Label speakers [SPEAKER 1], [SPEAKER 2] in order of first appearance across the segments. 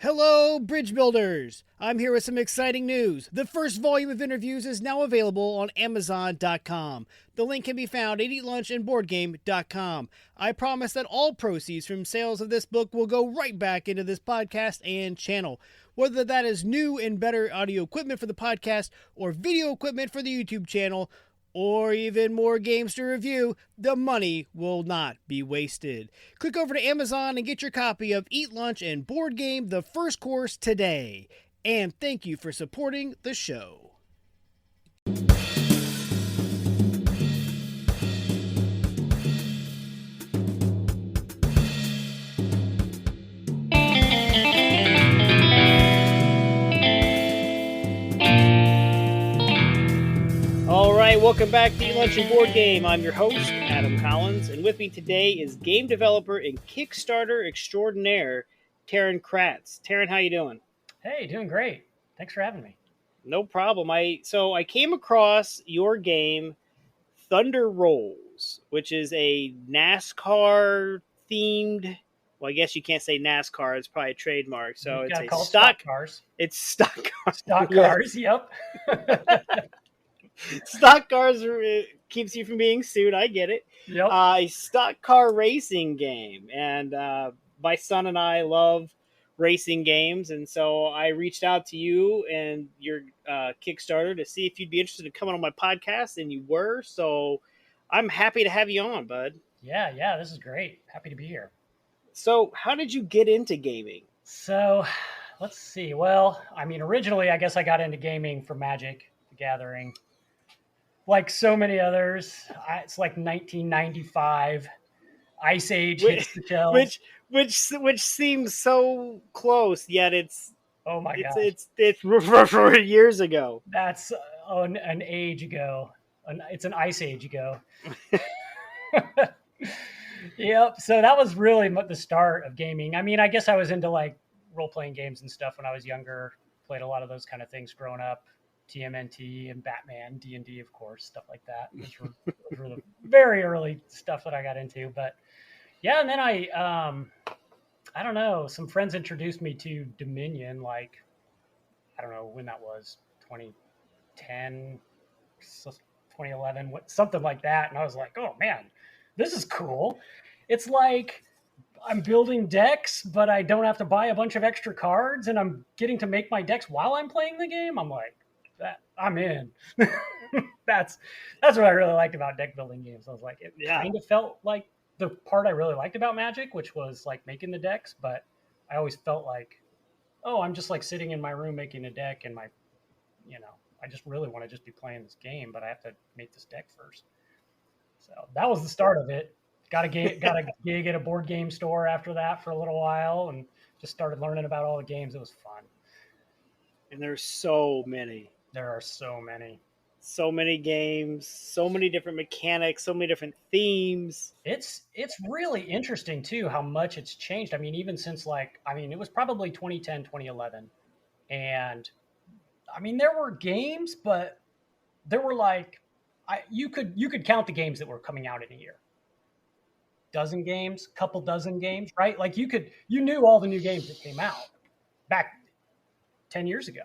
[SPEAKER 1] Hello, bridge builders! I'm here with some exciting news. The first volume of interviews is now available on Amazon.com. The link can be found at eatlunchandboardgame.com. I promise that all proceeds from sales of this book will go right back into this podcast and channel. Whether that is new and better audio equipment for the podcast or video equipment for the YouTube channel, or even more games to review, the money will not be wasted. Click over to Amazon and get your copy of Eat Lunch and Board Game, the first course today. And thank you for supporting the show. All right, welcome back to Eat Lunch and Board Game. I'm your host, Adam Collins, and with me today is game developer and Kickstarter extraordinaire, Taran Kratz. Taran, how you doing?
[SPEAKER 2] Hey, doing great. Thanks for having me.
[SPEAKER 1] No problem. I came across your game, Thunder Rolls, which is a NASCAR themed. Well, I guess you can't say NASCAR; it's probably a trademark. So it's a
[SPEAKER 2] stock cars.
[SPEAKER 1] It's stock cars.
[SPEAKER 2] Stock cars. Yep.
[SPEAKER 1] Stock cars keeps you from being sued. I get it.
[SPEAKER 2] Yep.
[SPEAKER 1] A stock car racing game, and my son and I love racing games, and so I reached out to you and your Kickstarter to see if you'd be interested in coming on my podcast, and you were. So I'm happy to have you on, bud.
[SPEAKER 2] Yeah. This is great. Happy to be here.
[SPEAKER 1] So, how did you get into gaming?
[SPEAKER 2] So, let's see. Well, I mean, originally, I guess I got into gaming for Magic: The Gathering. Like so many others, it's like 1995. Ice Age hits the shelves.
[SPEAKER 1] Which seems so close, yet it's
[SPEAKER 2] oh my god,
[SPEAKER 1] it's years ago.
[SPEAKER 2] That's an age ago. It's an ice age ago. Yep. So that was really the start of gaming. I mean, I guess I was into like role-playing games and stuff when I was younger. Played a lot of those kind of things growing up. TMNT and Batman, D&D, of course, stuff like that. Those were the very early stuff that I got into. But yeah, and then I don't know, some friends introduced me to Dominion, like, I don't know when that was, 2010, 2011, something like that. And I was like, oh man, this is cool. It's like I'm building decks, but I don't have to buy a bunch of extra cards, and I'm getting to make my decks while I'm playing the game. I'm like, that I'm in. That's what I really liked about deck building games. I was like, it kind of felt like the part I really liked about Magic, which was like making the decks, but I always felt like, oh, I'm just like sitting in my room making a deck, and I just really want to just be playing this game, but I have to make this deck first. So that was the start of it. Got a gig at a board game store after that for a little while, and just started learning about all the games. It was fun.
[SPEAKER 1] And there's so many.
[SPEAKER 2] There are so many.
[SPEAKER 1] So many games, so many different mechanics, so many different themes.
[SPEAKER 2] It's really interesting, too, how much it's changed. I mean, even since it was probably 2010, 2011. And, I mean, there were games, but there were you could count the games that were coming out in a year. Couple dozen games, right? Like you knew all the new games that came out back 10 years ago.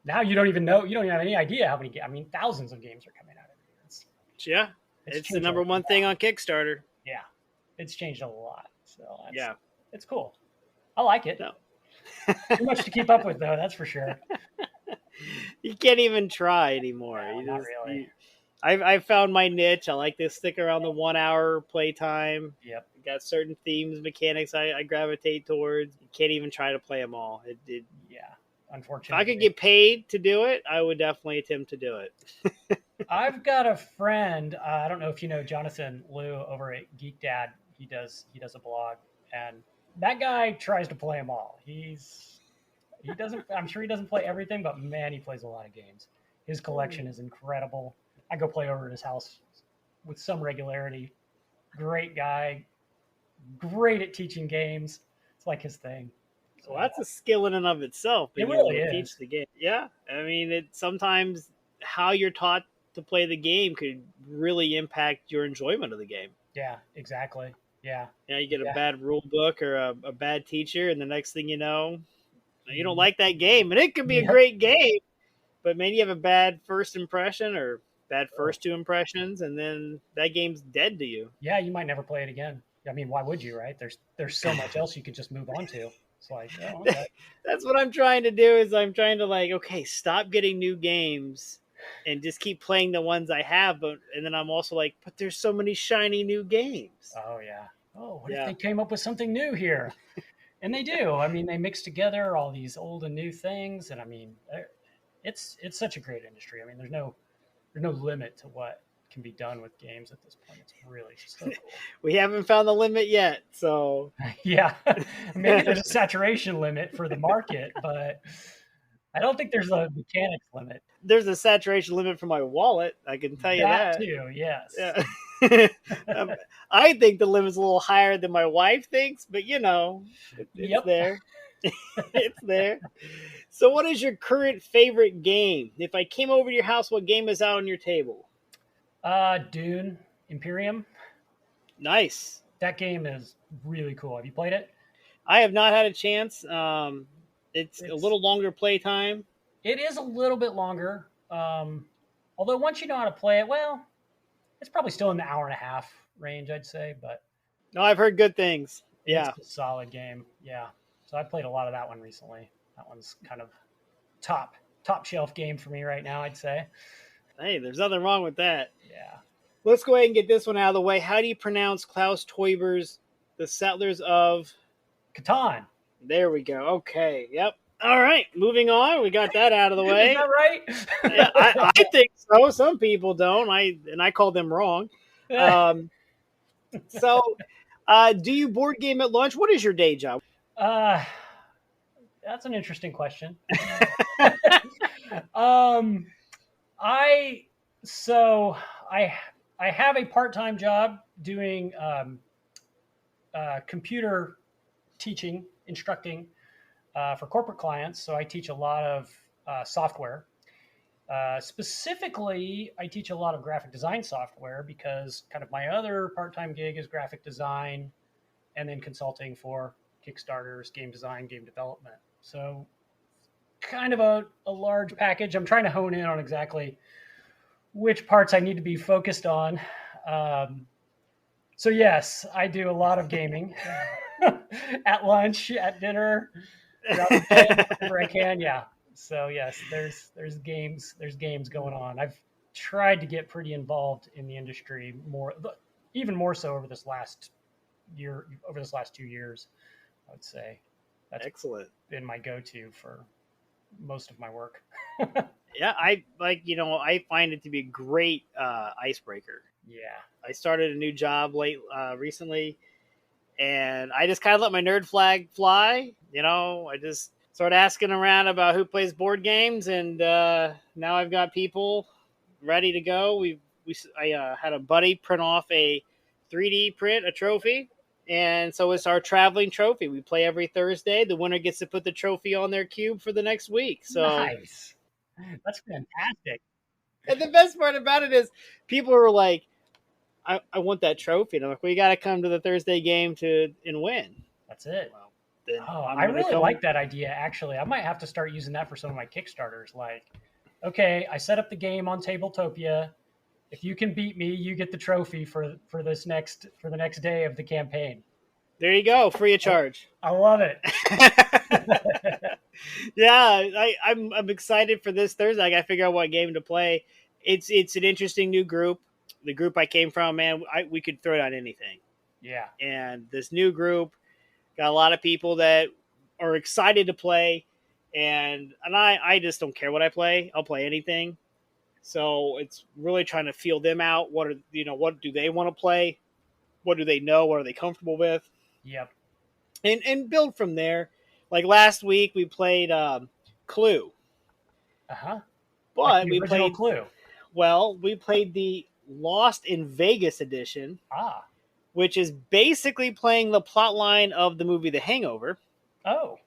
[SPEAKER 2] Now you don't even know. You don't even have any idea how many. I mean, thousands of games are coming out every year.
[SPEAKER 1] It's the number one thing on Kickstarter.
[SPEAKER 2] Yeah, it's changed a lot. So it's cool. I like it.
[SPEAKER 1] No.
[SPEAKER 2] Too much to keep up with, though. That's for sure.
[SPEAKER 1] You can't even try anymore.
[SPEAKER 2] No, not really.
[SPEAKER 1] I found my niche. I like to stick around the 1 hour playtime.
[SPEAKER 2] Yep.
[SPEAKER 1] Got certain themes, mechanics I gravitate towards. You can't even try to play them all.
[SPEAKER 2] Unfortunately.
[SPEAKER 1] If I could get paid to do it, I would definitely attempt to do it.
[SPEAKER 2] I've got a friend. I don't know if you know Jonathan Liu over at Geek Dad. He does a blog, and that guy tries to play them all. I'm sure he doesn't play everything, but man, he plays a lot of games. His collection is incredible. I go play over at his house with some regularity. Great guy, great at teaching games. It's like his thing.
[SPEAKER 1] Well, that's a skill in and of itself.
[SPEAKER 2] It really is.
[SPEAKER 1] Teach the game. Yeah, I mean, sometimes how you're taught to play the game could really impact your enjoyment of the game.
[SPEAKER 2] Yeah, exactly. Yeah.
[SPEAKER 1] You get a
[SPEAKER 2] Yeah.
[SPEAKER 1] bad rule book or a bad teacher, and the next thing you know, you don't
[SPEAKER 2] Mhm.
[SPEAKER 1] like that game. And it could be a
[SPEAKER 2] Yep.
[SPEAKER 1] great game, but maybe you have a bad first impression or bad
[SPEAKER 2] Oh.
[SPEAKER 1] first two impressions, and then that game's dead to you.
[SPEAKER 2] Yeah, you might never play it again. I mean, why would you, right? There's so much else you could just move on to. It's like, oh, okay.
[SPEAKER 1] That's what I'm trying to do. Is I'm trying to like, okay, stop getting new games and just keep playing the ones I have. But and then I'm also like, but there's so many shiny new games.
[SPEAKER 2] Oh yeah. Oh, what if
[SPEAKER 1] Yeah.
[SPEAKER 2] they came up with something new here? And they do. I mean, they mix together all these old and new things, and I mean, it's such a great industry. I mean, there's no limit to what can be done with games at this point. It's really so cool.
[SPEAKER 1] We haven't found the limit yet, so
[SPEAKER 2] Yeah, maybe there's a saturation limit for the market, but I don't think there's a mechanics limit.
[SPEAKER 1] there's a saturation limit for my wallet. I can tell you
[SPEAKER 2] That
[SPEAKER 1] that.
[SPEAKER 2] too, yes.
[SPEAKER 1] Yeah. um, I think the limit's a little higher than my wife thinks, but it's
[SPEAKER 2] Yep.
[SPEAKER 1] there. It's there. So, what is your current favorite game? If I came over to your house, what game is out on your table?
[SPEAKER 2] Dune Imperium.
[SPEAKER 1] Nice.
[SPEAKER 2] That game is really cool. Have you played it?
[SPEAKER 1] I have not had a chance. It's a
[SPEAKER 2] It's
[SPEAKER 1] little longer playtime.
[SPEAKER 2] it is a little bit longer. Although once you know how to play it, well, it's probably still in the hour and a half range, I'd say, but
[SPEAKER 1] No, I've heard good things.
[SPEAKER 2] it's
[SPEAKER 1] Yeah.
[SPEAKER 2] a solid game. Yeah. So I played a lot of that one recently. That one's kind of top shelf game for me right now, I'd say.
[SPEAKER 1] Hey, there's nothing wrong with that.
[SPEAKER 2] Yeah.
[SPEAKER 1] Let's go ahead and get this one out of the way. How do you pronounce Klaus Teuber's The Settlers of?
[SPEAKER 2] Catan.
[SPEAKER 1] There we go. Okay. Yep. All right. Moving on. We got that out of the
[SPEAKER 2] Is
[SPEAKER 1] way.
[SPEAKER 2] that right?
[SPEAKER 1] Yeah, I think so. Some people don't. I call them wrong. Um, so, do you board game at lunch? What is your day job?
[SPEAKER 2] uh, that's an interesting question. um, I so I I have a part-time job doing computer teaching, instructing for corporate clients. So I teach a lot of software. Specifically, I teach a lot of graphic design software because kind of my other part-time gig is graphic design and then consulting for Kickstarters, game design, game development. So kind of a large package. I'm trying to hone in on exactly which parts I need to be focused on. So yes, I do a lot of gaming at lunch, at dinner, throughout the day, whenever I can. Yeah. So yes, there's games going on. I've tried to get pretty involved in the industry more, even more so over this last 2 years. I would say that's
[SPEAKER 1] Excellent.
[SPEAKER 2] been my go-to for most of my work.
[SPEAKER 1] Yeah, I like. I find it to be a great icebreaker.
[SPEAKER 2] Yeah.
[SPEAKER 1] I started a new job recently, and I just kind of let my nerd flag fly. I just started asking around about who plays board games, and now I've got people ready to go. I had a buddy print off a 3D print a trophy, and so it's our traveling trophy. We play every Thursday. The winner gets to put the trophy on their cube for the next week. So,
[SPEAKER 2] Nice. That's fantastic.
[SPEAKER 1] and the best part about it is people are like, I want that trophy. And I'm like, well, you got to come to the Thursday game and win.
[SPEAKER 2] That's it.
[SPEAKER 1] Well, then
[SPEAKER 2] Oh,
[SPEAKER 1] I'm
[SPEAKER 2] I
[SPEAKER 1] gonna
[SPEAKER 2] really
[SPEAKER 1] come.
[SPEAKER 2] like that idea. Actually, I might have to start using that for some of my Kickstarters. Like, okay, I set up the game on Tabletopia. If you can beat me, you get the trophy for the next day of the campaign.
[SPEAKER 1] There you go, free of charge.
[SPEAKER 2] I love it.
[SPEAKER 1] Yeah, I'm excited for this Thursday. I got to figure out what game to play. It's an interesting new group. The group I came from, man, we could throw it on anything.
[SPEAKER 2] Yeah.
[SPEAKER 1] And this new group got a lot of people that are excited to play, and I just don't care what I play. I'll play anything. So it's really trying to feel them out. What do they want to play? What do they know? What are they comfortable with?
[SPEAKER 2] Yep.
[SPEAKER 1] And build from there. Like last week, we played Clue,
[SPEAKER 2] Uh-huh. Like
[SPEAKER 1] but
[SPEAKER 2] the
[SPEAKER 1] we
[SPEAKER 2] original
[SPEAKER 1] played
[SPEAKER 2] Clue.
[SPEAKER 1] we played the Lost in Vegas edition,
[SPEAKER 2] Ah.
[SPEAKER 1] which is basically playing the plot line of the movie The Hangover.
[SPEAKER 2] Oh.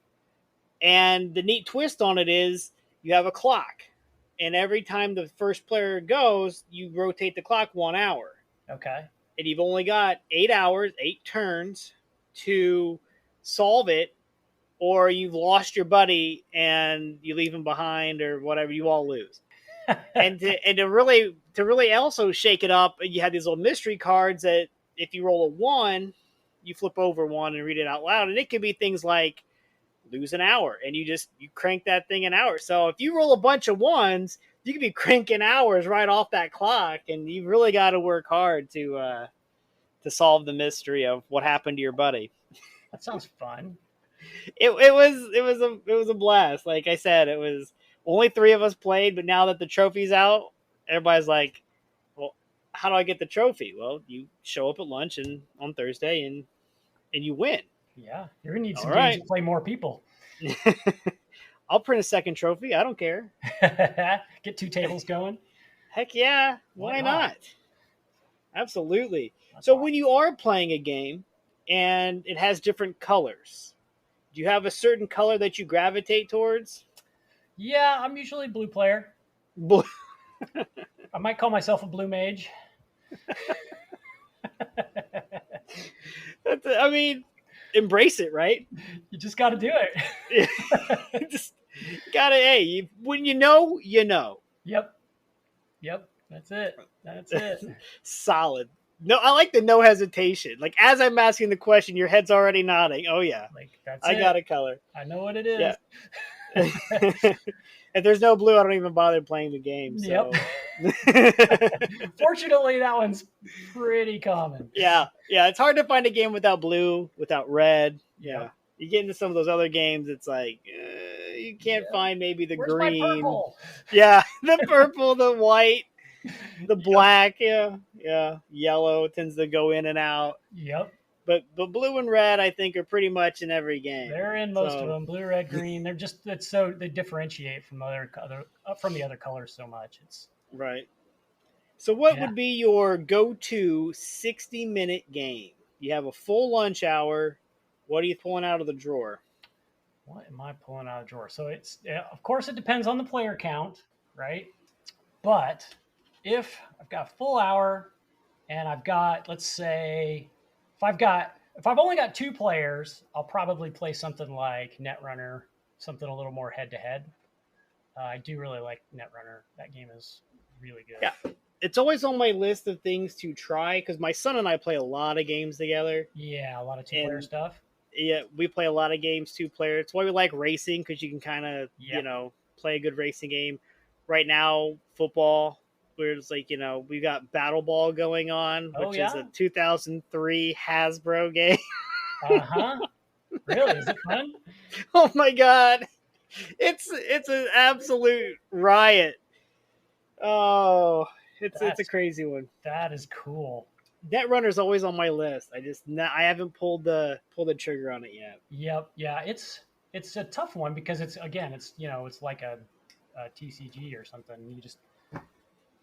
[SPEAKER 1] And the neat twist on it is you have a clock, and every time the first player goes, you rotate the clock 1 hour.
[SPEAKER 2] Okay.
[SPEAKER 1] and you've only got 8 hours, 8 turns to solve it, or you've lost your buddy and you leave him behind or whatever, you all lose. And to really also shake it up, you have these little mystery cards that if you roll a 1, you flip over 1 and read it out loud, and it could be things like lose an hour, and you crank that thing an hour. So if you roll a bunch of 1s, you could be cranking hours right off that clock, and you really got to work hard to solve the mystery of what happened to your buddy.
[SPEAKER 2] That sounds fun.
[SPEAKER 1] It was a blast. Like I said, it was only 3 of us played, but now that the trophy's out, everybody's like, "Well, how do I get the trophy?" Well, you show up at lunch and on Thursday and you win.
[SPEAKER 2] Yeah, you're gonna need some
[SPEAKER 1] All
[SPEAKER 2] games
[SPEAKER 1] right.
[SPEAKER 2] to play more people.
[SPEAKER 1] I'll print a second trophy. I don't care.
[SPEAKER 2] Get 2 tables going.
[SPEAKER 1] Heck yeah.
[SPEAKER 2] Why
[SPEAKER 1] Why
[SPEAKER 2] not?
[SPEAKER 1] not? Absolutely.
[SPEAKER 2] That's
[SPEAKER 1] So
[SPEAKER 2] awesome.
[SPEAKER 1] when you are playing a game and it has different colors, do you have a certain color that you gravitate towards?
[SPEAKER 2] Yeah, I'm usually blue player.
[SPEAKER 1] Blue.
[SPEAKER 2] I might call myself a blue mage.
[SPEAKER 1] I mean, embrace it, right?
[SPEAKER 2] You just got to do it.
[SPEAKER 1] Just gotta. Hey, when you know, you know.
[SPEAKER 2] Yep. That's it.
[SPEAKER 1] Solid. No, I like the no hesitation. Like as I'm asking the question, your head's already nodding. Oh yeah,
[SPEAKER 2] Like that's
[SPEAKER 1] I
[SPEAKER 2] it.
[SPEAKER 1] got a color.
[SPEAKER 2] I know what it is.
[SPEAKER 1] Yeah. If there's no blue, I don't even bother playing the game. So.
[SPEAKER 2] Yep. Fortunately, that one's pretty common.
[SPEAKER 1] Yeah. It's hard to find a game without blue, without red. Yeah.
[SPEAKER 2] Yep.
[SPEAKER 1] You get into some of those other games, it's like you can't find maybe the
[SPEAKER 2] Where's
[SPEAKER 1] green.
[SPEAKER 2] my purple?
[SPEAKER 1] Yeah, the purple, the white, the black. Yeah. Yellow tends to go in and out.
[SPEAKER 2] Yep.
[SPEAKER 1] But blue and red, I think, are pretty much in every game.
[SPEAKER 2] They're in most of them. Blue, red, green. They're just they differentiate from from the other colors so much. It's
[SPEAKER 1] right. So what would be your go-to 60-minute game? You have a full lunch hour. What are you pulling out of the drawer?
[SPEAKER 2] What am I pulling out of the drawer? So of course it depends on the player count, right? But if I've got a full hour and I've got, let's say, if I've only got 2 players, I'll probably play something like Netrunner, something a little more head to head. I do really like Netrunner. That game is really good.
[SPEAKER 1] Yeah, it's always on my list of things to try because my son and I play a lot of games together.
[SPEAKER 2] Yeah, a lot of 2-player stuff.
[SPEAKER 1] Yeah, we play a lot of games 2-player. It's why we like racing because you can kind of play a good racing game. Right now, football. Where it's like, we've got Battle Ball going on, which is a 2003 Hasbro game.
[SPEAKER 2] Really? Is it fun?
[SPEAKER 1] Oh my god. It's an absolute riot. Oh, it's a crazy one.
[SPEAKER 2] That is cool.
[SPEAKER 1] Netrunner's always on my list. I haven't pulled the trigger on it yet.
[SPEAKER 2] Yep. Yeah, it's a tough one because it's like a TCG or something.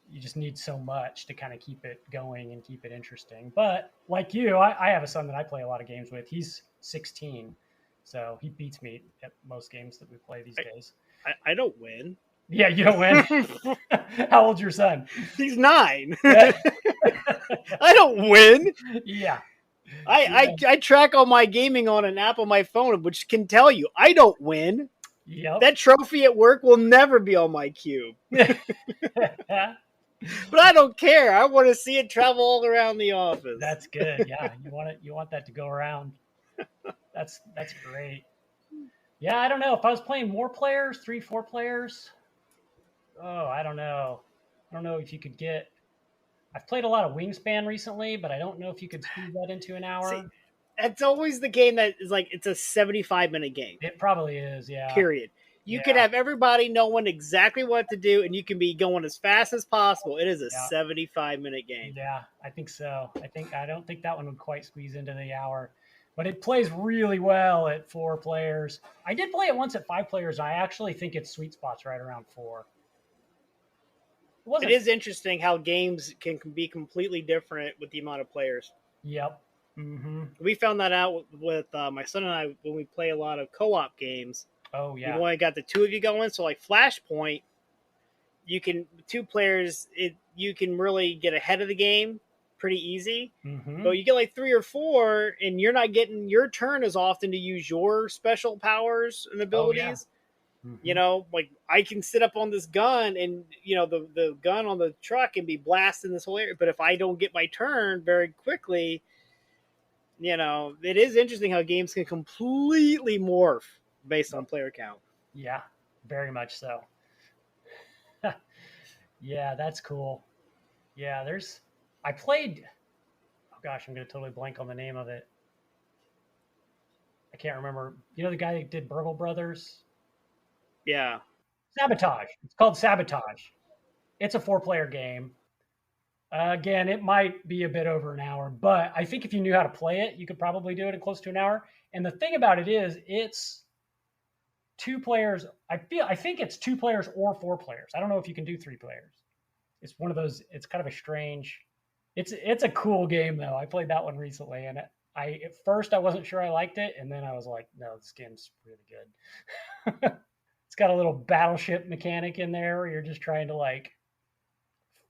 [SPEAKER 2] You just need so much to kind of keep it going and keep it interesting. But like you, I have a son that I play a lot of games with. He's 16, so he beats me at most games that we play these days.
[SPEAKER 1] I don't win.
[SPEAKER 2] Yeah, you don't win. How old's your son?
[SPEAKER 1] He's 9. I don't win.
[SPEAKER 2] Yeah.
[SPEAKER 1] I track all my gaming on an app on my phone, which can tell you I don't win.
[SPEAKER 2] Yep.
[SPEAKER 1] That trophy at work will never be on my cube. But I don't care. I want to see it travel all around the office.
[SPEAKER 2] That's good. Yeah, you want that to go around. That's great. Yeah, I don't know if I was playing more players, 3-4 players. Oh, I don't know. I don't know if you could get. I've played a lot of Wingspan recently, but I don't know if you could squeeze that into an hour.
[SPEAKER 1] See, it's always the game that is like it's a 75-minute game.
[SPEAKER 2] It probably is, yeah.
[SPEAKER 1] Period. You can have everybody knowing exactly what to do, and you can be going as fast as possible. It is a 75-minute game.
[SPEAKER 2] Yeah, I think so. I don't think that one would quite squeeze into the hour, but it plays really well at 4 players. I did play it once at 5 players. I actually think its sweet spot's right around 4.
[SPEAKER 1] It is interesting how games can be completely different with the amount of players.
[SPEAKER 2] Yep. Mm-hmm.
[SPEAKER 1] We found that out with my son and I when we play a lot of co-op games.
[SPEAKER 2] Oh, yeah.
[SPEAKER 1] You've only got the 2 of you going. So like Flashpoint, you can 2 players. You can really get ahead of the game pretty easy.
[SPEAKER 2] Mm-hmm.
[SPEAKER 1] But you get like 3 or 4, and you're not getting your turn as often to use your special powers and
[SPEAKER 2] Oh yeah.
[SPEAKER 1] abilities. You
[SPEAKER 2] Mm-hmm.
[SPEAKER 1] know, like I can sit up on this gun, and the gun on the truck can be blasting this whole area. But if I don't get my turn very quickly, it is interesting how games can completely morph based on player count.
[SPEAKER 2] Yeah, very much so. Yeah, that's cool. Yeah, I played. Oh gosh, I'm gonna totally blank on the name of it. I can't remember. You know the guy that did Burgle Brothers?
[SPEAKER 1] Yeah.
[SPEAKER 2] Sabotage. It's called Sabotage. It's a 4-player game. Again, it might be a bit over an hour, but I think if you knew how to play it, you could probably do it in close to an hour. And the thing about it is, it's 2 players. I think it's 2 players or 4 players. I don't know if you can do 3 players. It's one of those. It's kind of a strange. It's a cool game though. I played that one recently, and at first I wasn't sure I liked it, and then I was like, no, this game's really good. It's got a little battleship mechanic in there where you're just trying to like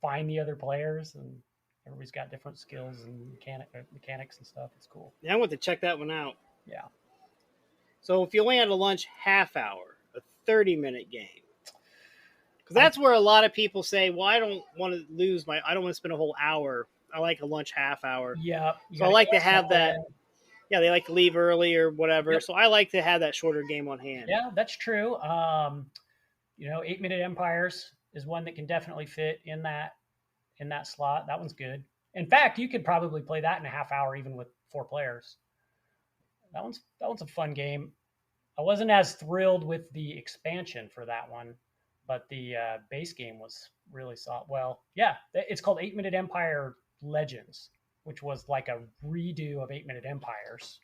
[SPEAKER 2] find the other players, and everybody's got different skills and mechanics and stuff. It's cool.
[SPEAKER 1] Yeah, I want to check that one out.
[SPEAKER 2] Yeah.
[SPEAKER 1] So if you only had a lunch half hour, a 30-minute game. Because that's where a lot of people say, well, I don't want to spend a whole hour. I like a lunch half hour.
[SPEAKER 2] Yeah.
[SPEAKER 1] So I like to have that. Yeah, they like to leave early or whatever. Yep. So I like to have that shorter game on hand.
[SPEAKER 2] Yeah, that's true. 8-Minute Empires is one that can definitely fit in that slot. That one's good. In fact, you could probably play that in a half hour, even with 4 players. That one's a fun game. I wasn't as thrilled with the expansion for that one, but the base game was really solid. Well, yeah, it's called 8-Minute Empire Legends, which was like a redo of 8-Minute Empires,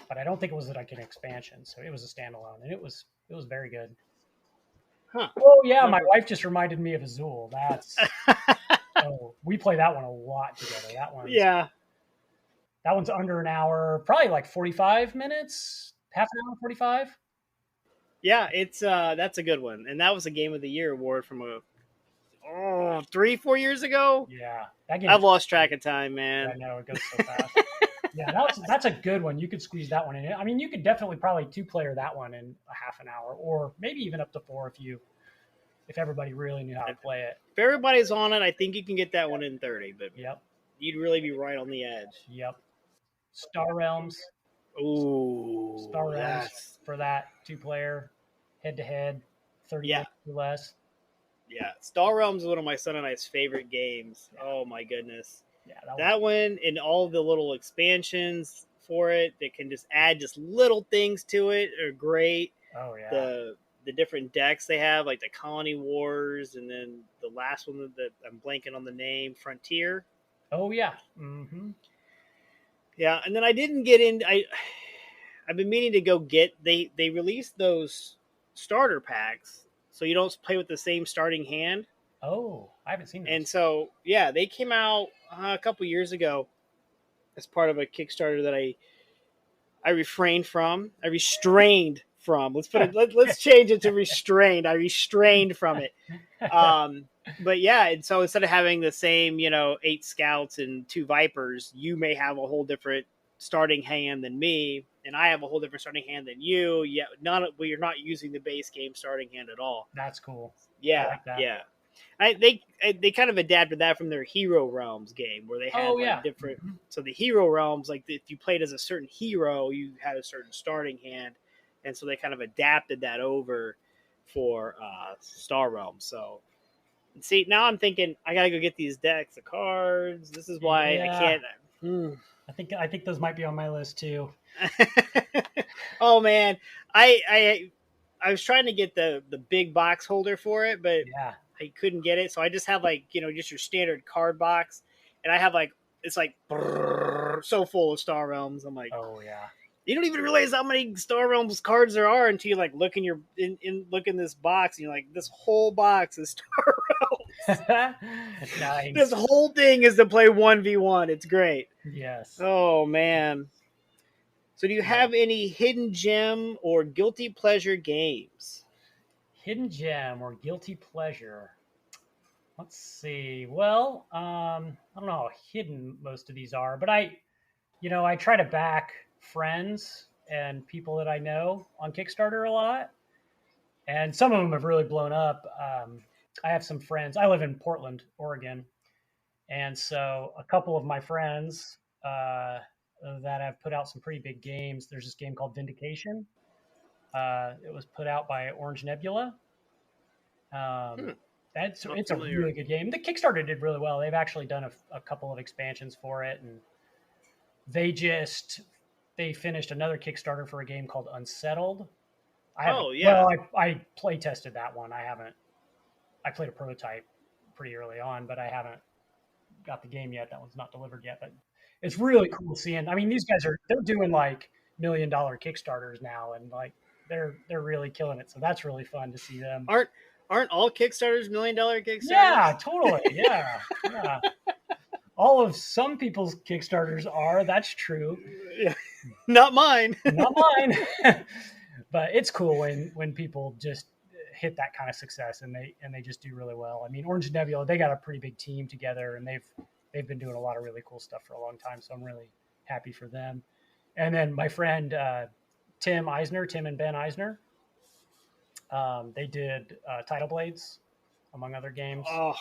[SPEAKER 2] but I don't think it was like an expansion. So it was a standalone, and it was very good.
[SPEAKER 1] Huh.
[SPEAKER 2] Oh yeah, my wife just reminded me of Azul. That's we play that one a lot together. That one's under an hour, probably like 45 minutes, half an hour, 45.
[SPEAKER 1] Yeah, it's that's a good one, and that was a Game of the Year award from 3-4 years ago.
[SPEAKER 2] Yeah,
[SPEAKER 1] I've lost track of time, man.
[SPEAKER 2] I know it goes so fast. Yeah, that's a good one. You could squeeze that one in. I mean, you could definitely probably 2-player that one in a half an hour, or maybe even up to 4 if everybody really knew how to play it.
[SPEAKER 1] If everybody's on it, I think you can get that one in 30. But
[SPEAKER 2] yep,
[SPEAKER 1] you'd really be right on the edge.
[SPEAKER 2] Yep. Star Realms.
[SPEAKER 1] Ooh,
[SPEAKER 2] Star Realms for that 2-player, head-to-head, 30 minutes or less.
[SPEAKER 1] Yeah, Star Realms is one of my son and I's favorite games. Yeah. Oh my goodness.
[SPEAKER 2] Yeah,
[SPEAKER 1] that one and all the little expansions for it that can just add just little things to it are great.
[SPEAKER 2] Oh yeah.
[SPEAKER 1] The different decks they have, like the Colony Wars, and then the last one that I'm blanking on the name, Frontier.
[SPEAKER 2] Oh yeah. Mm-hmm.
[SPEAKER 1] Yeah, and then I didn't get in. I've been meaning to go get. They released those starter packs, so you don't play with the same starting hand.
[SPEAKER 2] Oh, I haven't seen those.
[SPEAKER 1] And so yeah, they came out a couple years ago as part of a Kickstarter that I restrained from. Let's change it to restrained. I restrained from it. But yeah, and so instead of having the same, 8 scouts and 2 vipers, you may have a whole different starting hand than me, and I have a whole different starting hand than you. Yeah, you're not using the base game starting hand at all.
[SPEAKER 2] That's cool.
[SPEAKER 1] Yeah, like that. Yeah. They kind of adapted that from their Hero Realms game where they had different. Mm-hmm. So the Hero Realms, like if you played as a certain hero, you had a certain starting hand, and so they kind of adapted that over for Star Realms. So see, now I'm thinking I gotta go get these decks of cards. This is why I can't.
[SPEAKER 2] I think those might be on my list too.
[SPEAKER 1] Oh man, I was trying to get the big box holder for it, but I couldn't get it. So I just have just your standard card box, and I have it's so full of Star Realms. I'm like,
[SPEAKER 2] oh yeah.
[SPEAKER 1] You don't even realize how many Star Realms cards there are until you look look in this box, and you're like, this whole box is Star Realms.
[SPEAKER 2] Nice.
[SPEAKER 1] This whole thing is to play 1v1. It's great.
[SPEAKER 2] Yes.
[SPEAKER 1] Oh man. So do you have any hidden gem or guilty pleasure games?
[SPEAKER 2] Hidden gem or guilty pleasure? Let's see. Well, I don't know how hidden most of these are, but I try to back friends and people that I know on Kickstarter a lot, and some of them have really blown up. I have some friends. I live in Portland, Oregon, and so a couple of my friends that have put out some pretty big games. There's this game called Vindication. It was put out by Orange Nebula. Um,
[SPEAKER 1] Not
[SPEAKER 2] it's a
[SPEAKER 1] familiar.
[SPEAKER 2] really good game. The Kickstarter did really well. They've actually done a couple of expansions for it, and they finished another Kickstarter for a game called Unsettled. I haven't.
[SPEAKER 1] Oh yeah.
[SPEAKER 2] Well, I play tested that one. I haven't. I played a prototype pretty early on, but I haven't got the game yet. That one's not delivered yet, but it's really cool seeing. I mean, these guys they're doing like $1 million Kickstarters now, and like they're really killing it. So that's really fun to see them.
[SPEAKER 1] Aren't all Kickstarters $1 million Kickstarters?
[SPEAKER 2] Yeah, totally. Yeah, yeah. All of some people's Kickstarters are. That's true.
[SPEAKER 1] Yeah. Not mine.
[SPEAKER 2] Not mine. But it's cool when people just hit that kind of success and they just do really well. I mean, Orange Nebula, they got a pretty big team together, and they've been doing a lot of really cool stuff for a long time. So I'm really happy for them. And then my friend Tim and Ben Eisner, they did Tidal Blades, among other games.
[SPEAKER 1] Oh,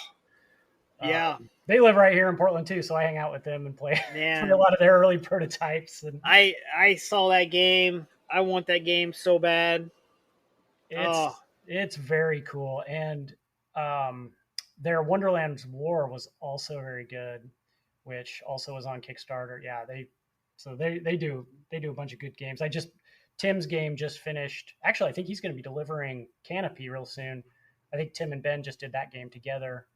[SPEAKER 1] yeah.
[SPEAKER 2] They live right here in Portland too, so I hang out with them and play,
[SPEAKER 1] Man.
[SPEAKER 2] play a lot of their early prototypes. And
[SPEAKER 1] I saw that game. I want that game so bad.
[SPEAKER 2] It's very cool, and their Wonderland's War was also very good, which also was on Kickstarter. Yeah, they do a bunch of good games. Tim's game just finished. Actually, I think he's going to be delivering Canopy real soon. I think Tim and Ben just did that game together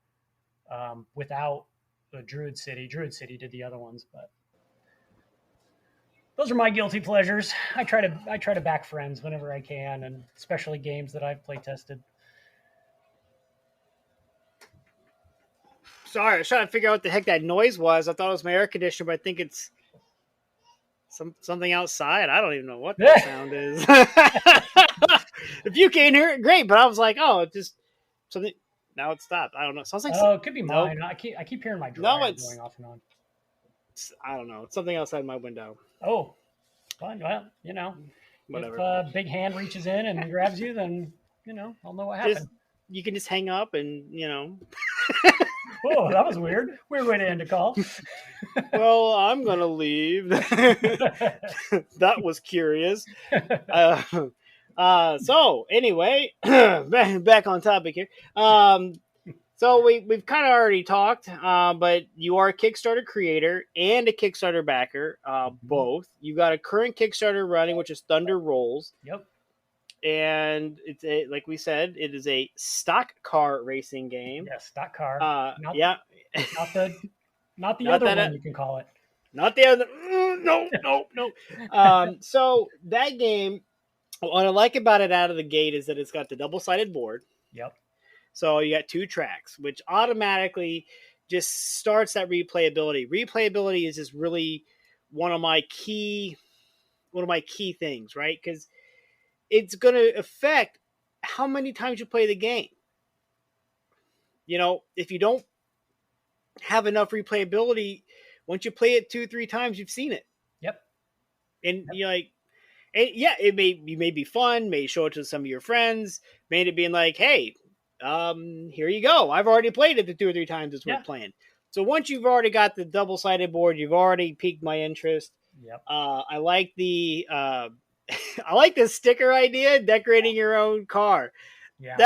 [SPEAKER 2] without the Druid City. Druid City did the other ones, but those are my guilty pleasures. I try to back friends whenever I can, and especially games that I've play tested.
[SPEAKER 1] Sorry, I was trying to figure out what the heck that noise was. I thought it was my air conditioner, but I think it's something outside. I don't even know what that sound is. If you can't hear it, great. But I was like, oh, it's just something. Now it stopped. I don't know. It sounds like
[SPEAKER 2] it could be mine. I keep hearing my dryer going off and on.
[SPEAKER 1] I don't know. It's something outside my window.
[SPEAKER 2] Oh, fine. Well,
[SPEAKER 1] whatever.
[SPEAKER 2] If a big hand reaches in and grabs you, then I'll know what happened.
[SPEAKER 1] You can just hang up and
[SPEAKER 2] Oh, that was weird. Weird way to end a call.
[SPEAKER 1] Well, I'm gonna leave. That was curious. So anyway, back on topic here. So we've kind of already talked, but you are a Kickstarter creator and a Kickstarter backer, both. You've got a current Kickstarter running, which is Thunder Rolls.
[SPEAKER 2] Yep.
[SPEAKER 1] And it's like we said, it is a stock car racing game.
[SPEAKER 2] Yeah, stock car. Not the other one you can call it.
[SPEAKER 1] Not the other. No. So that game, what I like about it out of the gate is that it's got the double-sided board.
[SPEAKER 2] Yep.
[SPEAKER 1] So you got 2 tracks, which automatically just starts that replayability. Replayability is just really one of my key things, right? Because it's going to affect how many times you play the game. If you don't have enough replayability, once you play it 2-3 times, you've seen it.
[SPEAKER 2] Yep.
[SPEAKER 1] And you're like, and yeah, it may be fun, may show it to some of your friends, made it being like, hey, here you go. I've already played it the 2 or 3 times it's worth playing. So once you've already got the double-sided board, you've already piqued my interest.
[SPEAKER 2] Yep.
[SPEAKER 1] I like the sticker idea, decorating your own car. Yeah.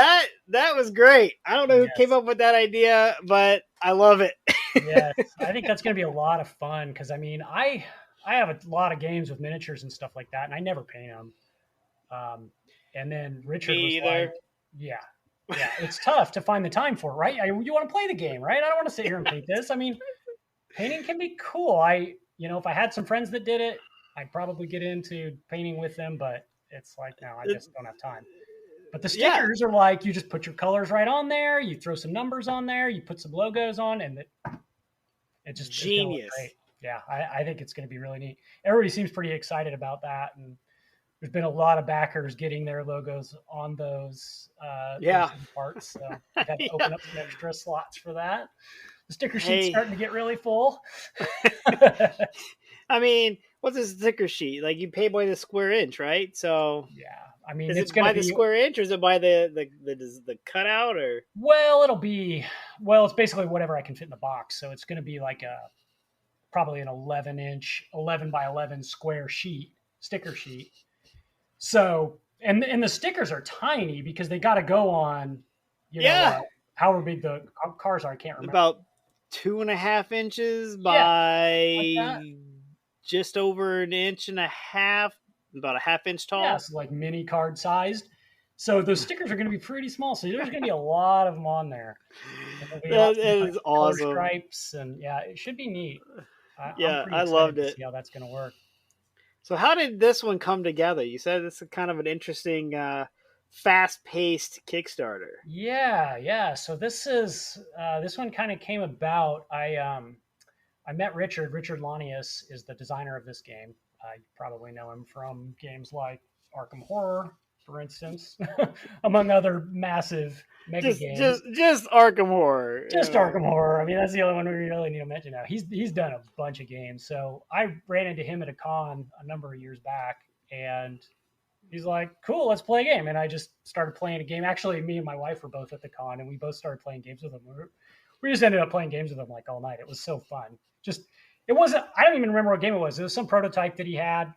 [SPEAKER 1] That was great. I don't know who came up with that idea, but I love it.
[SPEAKER 2] Yes, I think that's going to be a lot of fun because I have a lot of games with miniatures and stuff like that, and I never paint them. And then Richard was like, yeah, it's tough to find the time for it, right? You want to play the game, right? I don't want to sit here and paint this. I mean, painting can be cool. If I had some friends that did it, I'd probably get into painting with them, but it's like, no, I just don't have time. But the stickers are like, you just put your colors right on there, you throw some numbers on there, you put some logos on, and it just
[SPEAKER 1] genius.
[SPEAKER 2] Great. Yeah, I think it's going to be really neat. Everybody seems pretty excited about that, and there's been a lot of backers getting their logos on those
[SPEAKER 1] Yeah.
[SPEAKER 2] parts. So we've had to
[SPEAKER 1] Yeah.
[SPEAKER 2] open up some extra slots for that. The sticker sheet's
[SPEAKER 1] Hey,
[SPEAKER 2] starting to get really full.
[SPEAKER 1] I mean, what's a sticker sheet? Like you pay by the square inch, right? So
[SPEAKER 2] Yeah, I mean
[SPEAKER 1] is
[SPEAKER 2] it's
[SPEAKER 1] it
[SPEAKER 2] going to
[SPEAKER 1] by the
[SPEAKER 2] be
[SPEAKER 1] square inch or is it by the cutout or?
[SPEAKER 2] it's basically whatever I can fit in the box. So it's going to be like probably an 11-inch, 11 by 11 square sticker sheet. So and the stickers are tiny because they got to go on,
[SPEAKER 1] Yeah,
[SPEAKER 2] however big the cars are. I can't remember.
[SPEAKER 1] about 2.5 inches
[SPEAKER 2] Yeah, like that.
[SPEAKER 1] by just over an inch and a half, about a half inch
[SPEAKER 2] Yeah,
[SPEAKER 1] tall.
[SPEAKER 2] so like mini card sized. So those stickers are going to be pretty small. So there's going to be a lot of them on there. And there'll be
[SPEAKER 1] That
[SPEAKER 2] lots of different
[SPEAKER 1] is
[SPEAKER 2] color
[SPEAKER 1] awesome.
[SPEAKER 2] stripes, and yeah, it should be neat. I'm
[SPEAKER 1] Yeah,
[SPEAKER 2] pretty
[SPEAKER 1] I
[SPEAKER 2] excited
[SPEAKER 1] loved
[SPEAKER 2] to
[SPEAKER 1] it.
[SPEAKER 2] see how that's going to work.
[SPEAKER 1] So, how did this one come together? You said it's kind of an interesting, fast-paced Kickstarter.
[SPEAKER 2] Yeah. So this one kind of came about. I met Richard. Richard Lanius is the designer of this game. You probably know him from games like Arkham Horror, for instance, among other massive mega games.
[SPEAKER 1] Just Arkham Horror.
[SPEAKER 2] Just Arkham Horror. I mean, that's the only one we really need to mention now. He's done a bunch of games. So I ran into him at a con a number of years back, and he's like, "Cool, let's play a game." And I just started playing a game. Actually, me and my wife were both at the con, and we both started playing games with him. We just ended up playing games with him like all night. It was so fun. Just it wasn't. I don't even remember what game it was. It was some prototype that he had.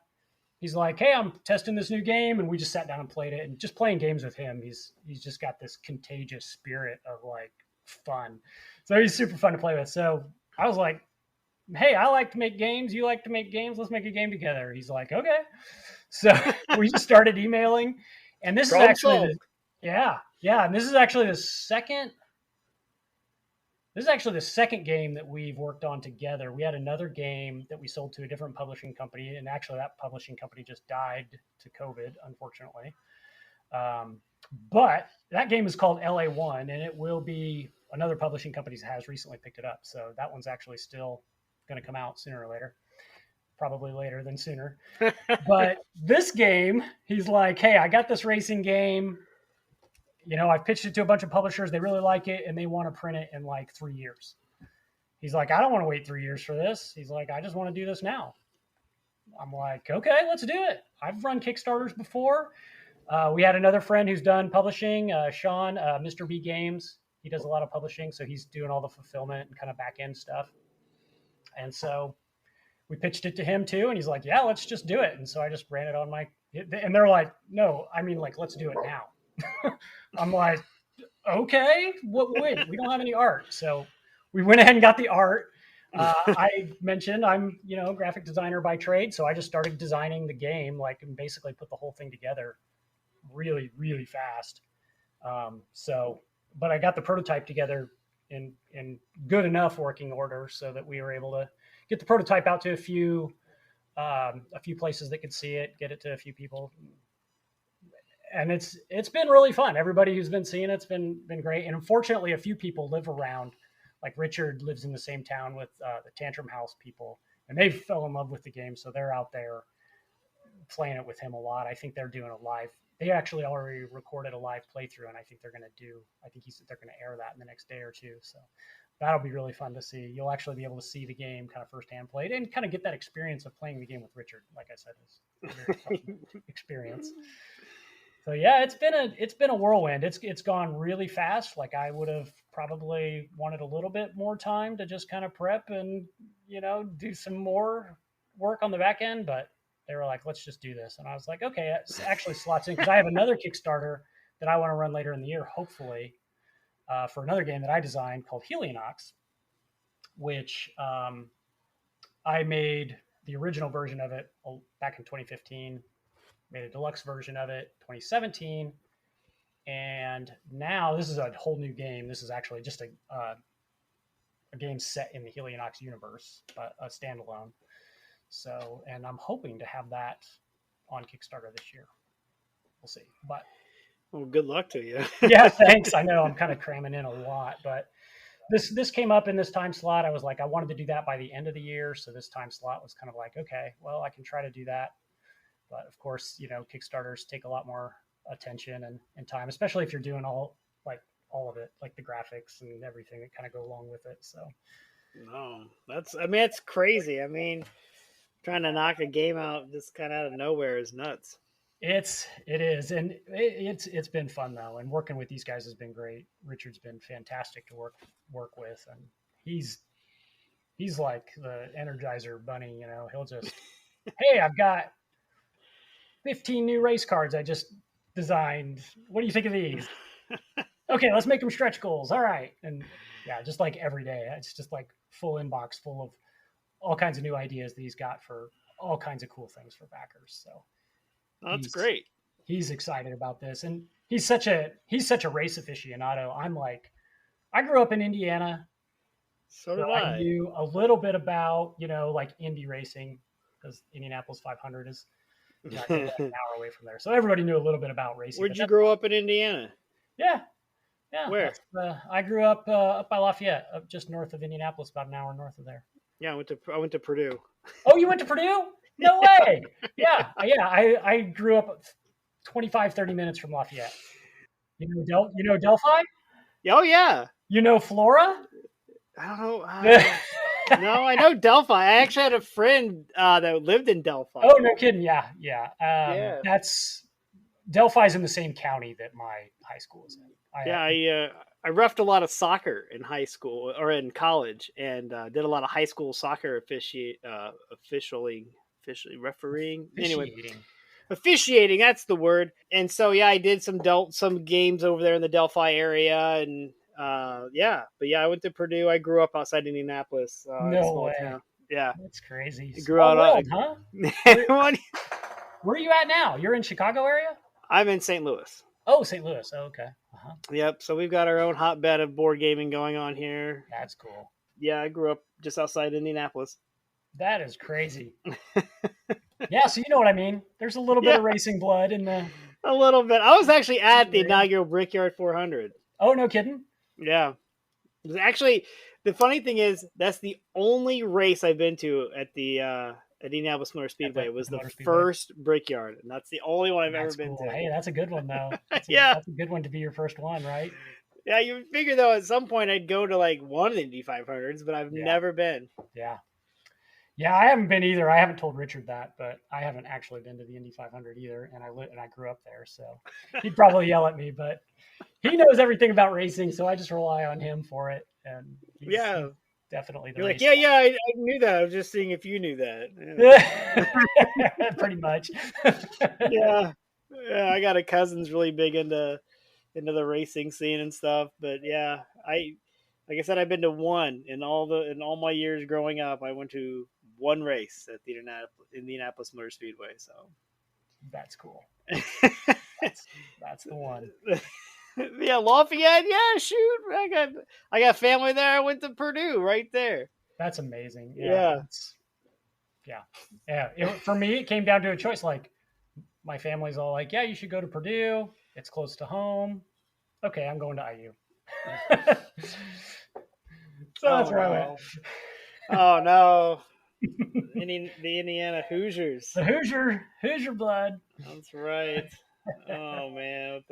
[SPEAKER 2] He's like, "Hey, I'm testing this new game," and we just sat down and played it. And just playing games with him, he's just got this contagious spirit of like fun. So he's super fun to play with. So I was like, "Hey, I like to make games. You like to make games. Let's make a game together." He's like, "Okay." So we just started emailing, and this is
[SPEAKER 1] Problem
[SPEAKER 2] actually
[SPEAKER 1] solved.
[SPEAKER 2] yeah, and this is actually the second. This is actually the second game that we've worked on together. We had another game that we sold to a different publishing company, and actually that publishing company just died to COVID, unfortunately. Um, but that game is called LA1, and it will be another publishing company has recently picked it up. So that one's actually still going to come out sooner or later, probably later than sooner. But this game, he's like, "Hey, I got this racing game. I've pitched it to a bunch of publishers. They really like it, and they want to print it in like 3 years." He's like, "I don't want to wait 3 years for this." He's like, "I just want to do this now." I'm like, "Okay, let's do it." I've run Kickstarters before. We had another friend who's done publishing, Sean, Mr. B Games. He does a lot of publishing, so he's doing all the fulfillment and kind of back end stuff. And so we pitched it to him too, and he's like, "Yeah, let's just do it." And so I just ran it on and they're like, "No, I mean, like, let's do it now." I'm like, "Okay, wait, we don't have any art." So we went ahead and got the art. I mentioned I'm, graphic designer by trade, so I just started designing the game, like, and basically put the whole thing together really, really fast. But I got the prototype together in good enough working order so that we were able to get the prototype out to a few places that could see it, get it to a few people, and it's been really fun. Everybody who's been seeing it's been great. And unfortunately, a few people live around. Like Richard lives in the same town with the Tantrum House people, and they fell in love with the game, so they're out there playing it with him a lot. I think they're doing a live. They actually already recorded a live playthrough, and I think they're going to do. I think they're going to air that in the next day or two. So that'll be really fun to see. You'll actually be able to see the game kind of firsthand played and kind of get that experience of playing the game with Richard. Like I said, is a very fun experience. So yeah, it's been a whirlwind. It's gone really fast. Like I would have probably wanted a little bit more time to just kind of prep and do some more work on the back end, but they were like, "Let's just do this," and I was like, "Okay." It actually slots in because I have another Kickstarter that I want to run later in the year, hopefully, for another game that I designed called Helionox, which I made the original version of it back in 2015. Made a deluxe version of it 2017, and now this is a whole new game. This is actually just a game set in the Helionox universe, but a standalone. So, and I'm hoping to have that on Kickstarter this year. We'll see. But
[SPEAKER 1] Well, good luck to you.
[SPEAKER 2] yeah, thanks. I know I'm kind of cramming in a lot, but this came up in this time slot. I was like, I wanted to do that by the end of the year, so this time slot was kind of like, okay, well, I can try to do that But of course, Kickstarters take a lot more attention and time, especially if you're doing all of it, like the graphics and everything that kind of go along with it. So
[SPEAKER 1] No, it's crazy. I mean, trying to knock a game out just kind of out of nowhere is nuts.
[SPEAKER 2] it is, and it's been fun though, and working with these guys has been great. Richard's been fantastic to work with, and he's like the Energizer Bunny. He'll just, hey, I've got 15 new race cards I just designed. What do you think of these? Okay, let's make them stretch goals. All right, and yeah, just like every day, it's just like full inbox full of all kinds of new ideas that he's got for all kinds of cool things for backers. So
[SPEAKER 1] that's great.
[SPEAKER 2] He's excited about this, and he's such a race aficionado. I grew up in Indiana,
[SPEAKER 1] so did I.
[SPEAKER 2] knew a little bit about like Indy racing because Indianapolis 500 is an hour away from there, so everybody knew a little bit about racing.
[SPEAKER 1] Where'd you grow up in Indiana?
[SPEAKER 2] Yeah.
[SPEAKER 1] Where?
[SPEAKER 2] I grew up up by Lafayette, up just north of Indianapolis, about an hour north of there.
[SPEAKER 1] Yeah, I went to Purdue.
[SPEAKER 2] Oh, you went to Purdue? No way. Yeah. I grew up 25, 30 minutes from Lafayette. You know Delphi?
[SPEAKER 1] Oh yeah.
[SPEAKER 2] You know Flora?
[SPEAKER 1] I don't know. No, I know Delphi. I actually had a friend that lived in Delphi.
[SPEAKER 2] Oh, no kidding. Yeah. That's Delphi's in the same county that my high school is in.
[SPEAKER 1] I roughed a lot of soccer in high school or in college, and did a lot of high school soccer refereeing. Anyway, officiating, that's the word. And so I did some games over there in the Delphi area, and I went to Purdue. I grew up outside Indianapolis.
[SPEAKER 2] No way.
[SPEAKER 1] Town. Yeah,
[SPEAKER 2] that's crazy.
[SPEAKER 1] Grew out,
[SPEAKER 2] huh? Where are you at now? You're in Chicago area?
[SPEAKER 1] I'm in St. Louis.
[SPEAKER 2] Oh, St. Louis. Oh, okay. Uh-huh.
[SPEAKER 1] Yep. So we've got our own hotbed of board gaming going on here.
[SPEAKER 2] That's cool.
[SPEAKER 1] Yeah, I grew up just outside Indianapolis.
[SPEAKER 2] That is crazy. Yeah, so you know what I mean. There's a little bit of racing blood in the.
[SPEAKER 1] A little bit. I was actually at the inaugural Brickyard 400.
[SPEAKER 2] Oh, no kidding.
[SPEAKER 1] Yeah. Actually, the funny thing is that's the only race I've been to at the Indianapolis Motor Speedway. Was the first Brickyard, and that's the only one I've ever been to.
[SPEAKER 2] Hey, that's a good one though. That's a good one to be your first one, right?
[SPEAKER 1] Yeah, you figure though at some point I'd go to like one of the Indy 500s, but I've never been.
[SPEAKER 2] Yeah, I haven't been either. I haven't told Richard that, but I haven't actually been to the Indy 500 either, and I grew up there, so he'd probably yell at me, but he knows everything about racing, so I just rely on him for it. And he's definitely the
[SPEAKER 1] race. Like, I knew that. I was just seeing if you knew that.
[SPEAKER 2] Yeah. Pretty much.
[SPEAKER 1] Yeah, I got a cousin's really big into the racing scene and stuff, but like I said, I've been to one in all my years growing up. I went to one race at the Indianapolis Motor Speedway. So
[SPEAKER 2] that's cool. That's the one.
[SPEAKER 1] Yeah, Lafayette. Yeah, shoot, I got family there. I went to Purdue right there.
[SPEAKER 2] That's amazing. Yeah. For me, it came down to a choice. Like my family's all like, "Yeah, you should go to Purdue. It's close to home." Okay, I'm going to IU. So that's where I went.
[SPEAKER 1] Oh no. The Indiana Hoosiers.
[SPEAKER 2] The Hoosier blood.
[SPEAKER 1] That's right. Oh man,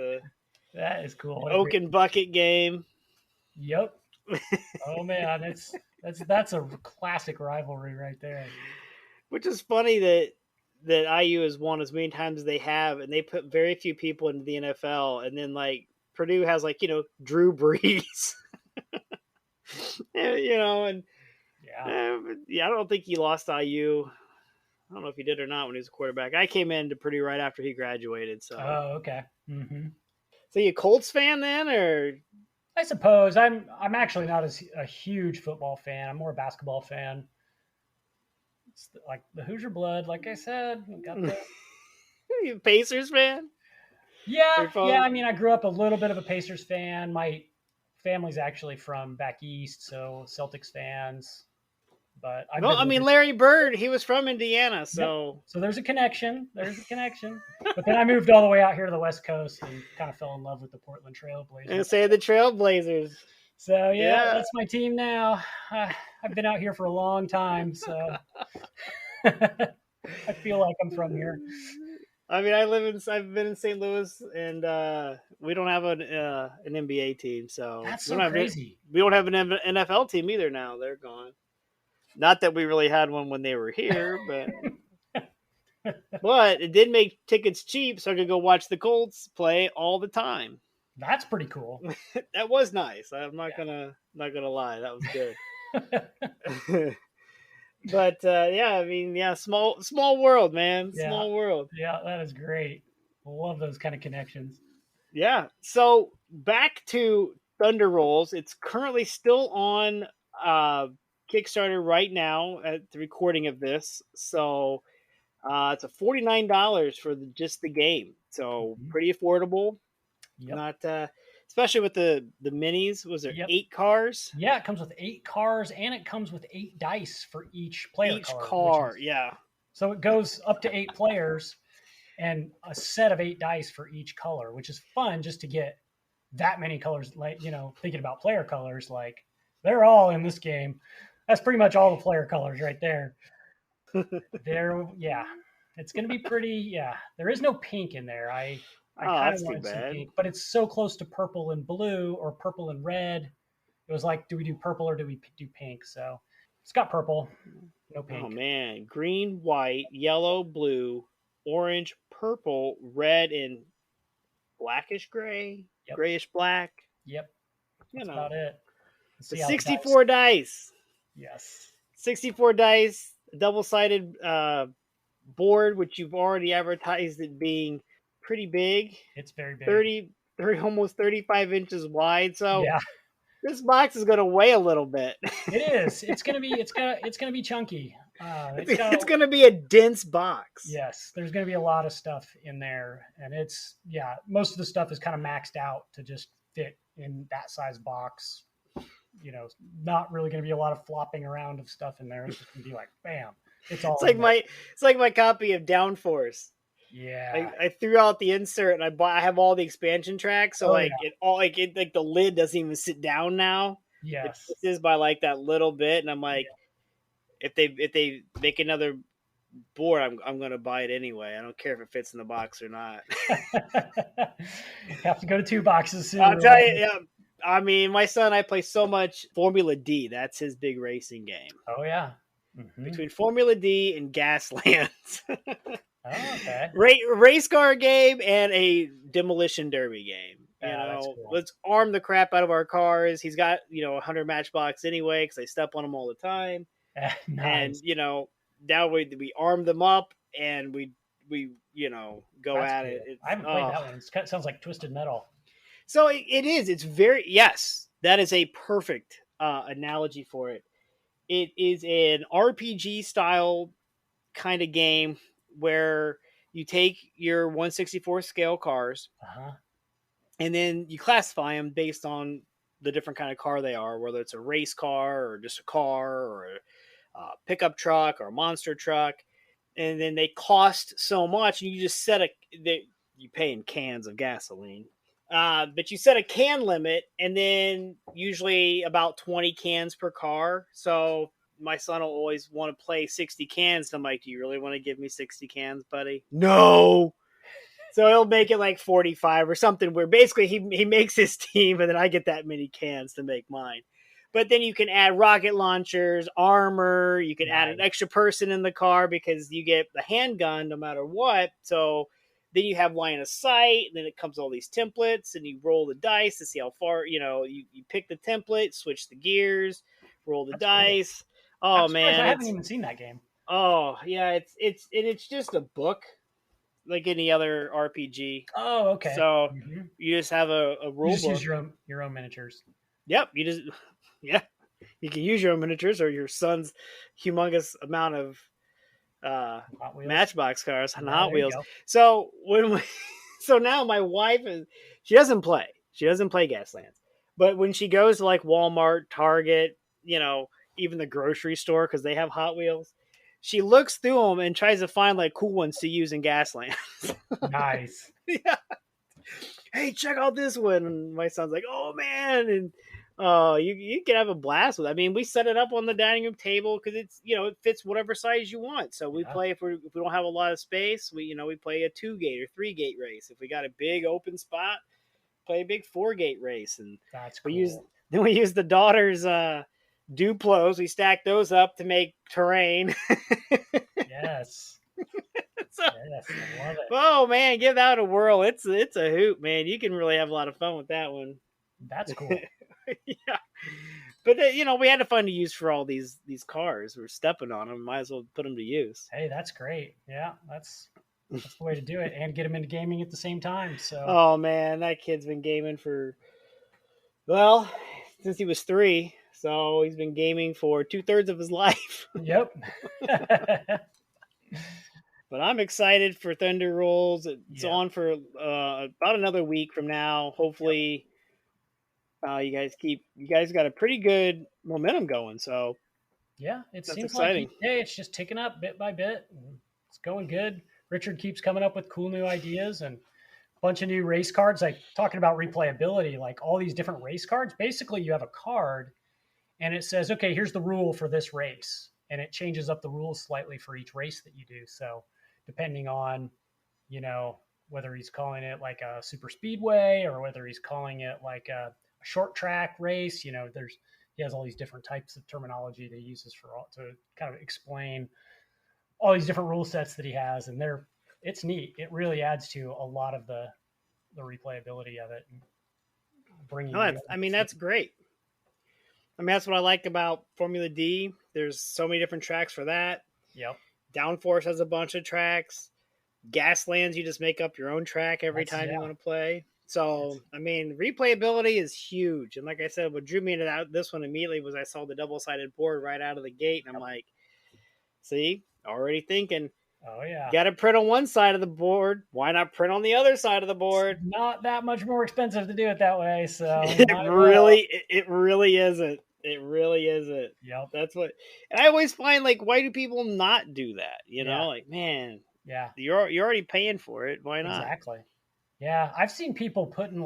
[SPEAKER 2] that is cool.
[SPEAKER 1] Oak and bucket game.
[SPEAKER 2] Yep. Oh man, that's a classic rivalry right there.
[SPEAKER 1] Which is funny that IU has won as many times as they have, and they put very few people into the NFL, and then like Purdue has Drew Brees. And I don't think he lost IU. I don't know if he did or not when he was a quarterback. I came into Purdue right after he graduated. So.
[SPEAKER 2] Oh, okay. Mm-hmm.
[SPEAKER 1] So you a Colts fan then, or?
[SPEAKER 2] I suppose I'm actually not a huge football fan. I'm more a basketball fan. It's like the Hoosier blood, like I said. Got the...
[SPEAKER 1] You a Pacers fan?
[SPEAKER 2] Yeah. I mean, I grew up a little bit of a Pacers fan. My family's actually from back east, so Celtics fans. But
[SPEAKER 1] Larry Bird, he was from Indiana, so
[SPEAKER 2] so there's a connection. But then I moved all the way out here to the West Coast and kind of fell in love with the Portland Trailblazers.
[SPEAKER 1] And say the Trailblazers.
[SPEAKER 2] So that's my team now. I've been out here for a long time, so I feel like I'm from here.
[SPEAKER 1] I mean, I've been in St. Louis, and we don't have an NBA team, so
[SPEAKER 2] That's so crazy.
[SPEAKER 1] we don't have an NFL team either. Now they're gone. Not that we really had one when they were here, but it did make tickets cheap, so I could go watch the Colts play all the time.
[SPEAKER 2] That's pretty cool.
[SPEAKER 1] That was nice. I'm
[SPEAKER 2] Yeah.
[SPEAKER 1] not gonna lie, that was good. But yeah, I mean, yeah, small world, man,
[SPEAKER 2] Yeah.
[SPEAKER 1] small world.
[SPEAKER 2] Yeah, that is great. Love those kind of connections.
[SPEAKER 1] Yeah. So back to Thunder Rolls. It's currently still on Kickstarter right now at the recording of this. So it's a $49 for just the game. So pretty affordable.
[SPEAKER 2] Yep.
[SPEAKER 1] Not especially with the minis. Was there
[SPEAKER 2] Yep.
[SPEAKER 1] 8 cars?
[SPEAKER 2] Yeah, it comes with 8 cars, and it comes with 8 dice for each player
[SPEAKER 1] Each
[SPEAKER 2] card.
[SPEAKER 1] car, yeah.
[SPEAKER 2] So it goes up to 8 players and a set of 8 dice for each color, which is fun just to get that many colors. Like, thinking about player colors, like they're all in this game. That's pretty much all the player colors right there. Yeah, it's going to be pretty. Yeah, there is no pink in there. I kind of wanted some pink, but it's so close to purple and blue or purple and red. It was like, do we do purple or do we do pink? So it's got purple, no pink.
[SPEAKER 1] Oh man, green, white, yellow, blue, orange, purple, red, and blackish gray, grayish black.
[SPEAKER 2] Yep, that's about it.
[SPEAKER 1] The 64 dice.
[SPEAKER 2] Yes,
[SPEAKER 1] 64 dice, double-sided board, which you've already advertised it being pretty big.
[SPEAKER 2] It's very big.
[SPEAKER 1] 30 almost 35 inches wide. So yeah. This box is going to weigh a little bit.
[SPEAKER 2] It is. It's going to be chunky.
[SPEAKER 1] It's going to be a dense box.
[SPEAKER 2] Yes, there's going to be a lot of stuff in there, and most of the stuff is kind of maxed out to just fit in that size box. Not really going to be a lot of flopping around of stuff in there. It's just going to be like, bam, it's all.
[SPEAKER 1] It's like my copy of Downforce.
[SPEAKER 2] Yeah,
[SPEAKER 1] I threw out the insert and I have all the expansion tracks, so the lid doesn't even sit down now.
[SPEAKER 2] Yes,
[SPEAKER 1] it is by like that little bit, and I'm like, if they make another board, I'm gonna buy it anyway. I don't care if it fits in the box or not.
[SPEAKER 2] Have to go to 2 boxes soon.
[SPEAKER 1] I'll tell you, yeah. I mean, my son and I play so much Formula D. That's his big racing game.
[SPEAKER 2] Oh yeah,
[SPEAKER 1] between Formula D and Gaslands.
[SPEAKER 2] Oh, okay.
[SPEAKER 1] Race car game and a demolition derby game.
[SPEAKER 2] Cool.
[SPEAKER 1] Let's arm the crap out of our cars. He's got 100 Matchbox anyway because I step on them all the time.
[SPEAKER 2] Nice.
[SPEAKER 1] And now we arm them up and we go
[SPEAKER 2] That's
[SPEAKER 1] at
[SPEAKER 2] cool.
[SPEAKER 1] it.
[SPEAKER 2] I haven't played that one. It sounds like Twisted Metal.
[SPEAKER 1] So it is. It's very that is a perfect analogy for it. It is an RPG style kind of game where you take your 1/64 scale cars and then you classify them based on the different kind of car they are, whether it's a race car or just a car or a pickup truck or a monster truck. And then they cost so much, and you just you pay in cans of gasoline. But you set a can limit, and then usually about 20 cans per car. So my son will always want to play 60 cans. I'm like, do you really want to give me 60 cans, buddy? No. So he'll make it like 45 or something where basically he makes his team and then I get that many cans to make mine. But then you can add rocket launchers, armor. You can add an extra person in the car because you get the handgun no matter what. So then you have line of sight. And then it comes all these templates and you roll the dice to see how far, you pick the template, switch the gears, roll the dice. Cool. Oh man,
[SPEAKER 2] I haven't even seen that game.
[SPEAKER 1] Oh yeah, it's just a book like any other RPG.
[SPEAKER 2] Oh, okay.
[SPEAKER 1] So you just have a rule book.
[SPEAKER 2] You just use your own miniatures.
[SPEAKER 1] Yep, you can use your own miniatures or your son's humongous amount of Matchbox cars and Hot Wheels. So so now my wife she doesn't play Gaslands, but when she goes to like Walmart, Target, even the grocery store because they have Hot Wheels, she looks through them and tries to find like cool ones to use in Gaslands.
[SPEAKER 2] Nice.
[SPEAKER 1] Yeah. Hey, check out this one. And my son's like, oh man. And Oh, you can have a blast with it. I mean, we set it up on the dining room table because it's it fits whatever size you want. So we
[SPEAKER 2] Yeah,
[SPEAKER 1] play if we don't have a lot of space, we play a 2 gate or 3 gate race. If we got a big open spot, play a big 4 gate race, and
[SPEAKER 2] that's
[SPEAKER 1] we use
[SPEAKER 2] cool.
[SPEAKER 1] then we use the daughter's Duplos. We stack those up to make terrain.
[SPEAKER 2] Yes.
[SPEAKER 1] So,
[SPEAKER 2] Yes, I love it.
[SPEAKER 1] oh man, give that a whirl. It's a hoot, man. You can really have a lot of fun with that one.
[SPEAKER 2] That's cool.
[SPEAKER 1] Yeah. But we had to find a use for all these cars. We're stepping on them. Might as well put them to use.
[SPEAKER 2] Hey, that's great. Yeah, that's the way to do it and get them into gaming at the same time. So,
[SPEAKER 1] Oh man, that kid's been gaming for well since he was 3. So he's been gaming for 2/3 of his life.
[SPEAKER 2] yep.
[SPEAKER 1] But I'm excited for Thunder Rolls. It's
[SPEAKER 2] Yeah.
[SPEAKER 1] on for about another week from now. Hopefully, you guys got a pretty good momentum going. So
[SPEAKER 2] Yeah, it
[SPEAKER 1] that's
[SPEAKER 2] seems like
[SPEAKER 1] exciting.
[SPEAKER 2] each day it's just ticking up bit by bit. It's going good. Richard keeps coming up with cool new ideas and a bunch of new race cards. Like talking about replayability, like all these different race cards. Basically, you have a card and it says, okay, here's the rule for this race. And it changes up the rules slightly for each race that you do. So depending on, whether he's calling it like a super speedway or whether he's calling it like a short track race, he has all these different types of terminology that he uses to kind of explain all these different rule sets that he has. And it's neat. It really adds to a lot of the replayability of it. And bringing
[SPEAKER 1] No, that's great. I mean, that's what I like about Formula D. There's so many different tracks for that.
[SPEAKER 2] Yep.
[SPEAKER 1] Downforce has a bunch of tracks. Gaslands, you just make up your own track every time you want to play. So, I mean, replayability is huge. And like I said, what drew me into this one immediately was I saw the double-sided board right out of the gate. And I'm like, see, already thinking.
[SPEAKER 2] Oh, yeah.
[SPEAKER 1] Got to print on one side of the board. Why not print on the other side of the board?
[SPEAKER 2] It's not that much more expensive to do it that way. So
[SPEAKER 1] it really isn't. It really isn't.
[SPEAKER 2] Yep.
[SPEAKER 1] That's what. And I always find why do people not do that? Like man,
[SPEAKER 2] yeah,
[SPEAKER 1] you're already paying for it. Why not?
[SPEAKER 2] Exactly. Yeah, I've seen people putting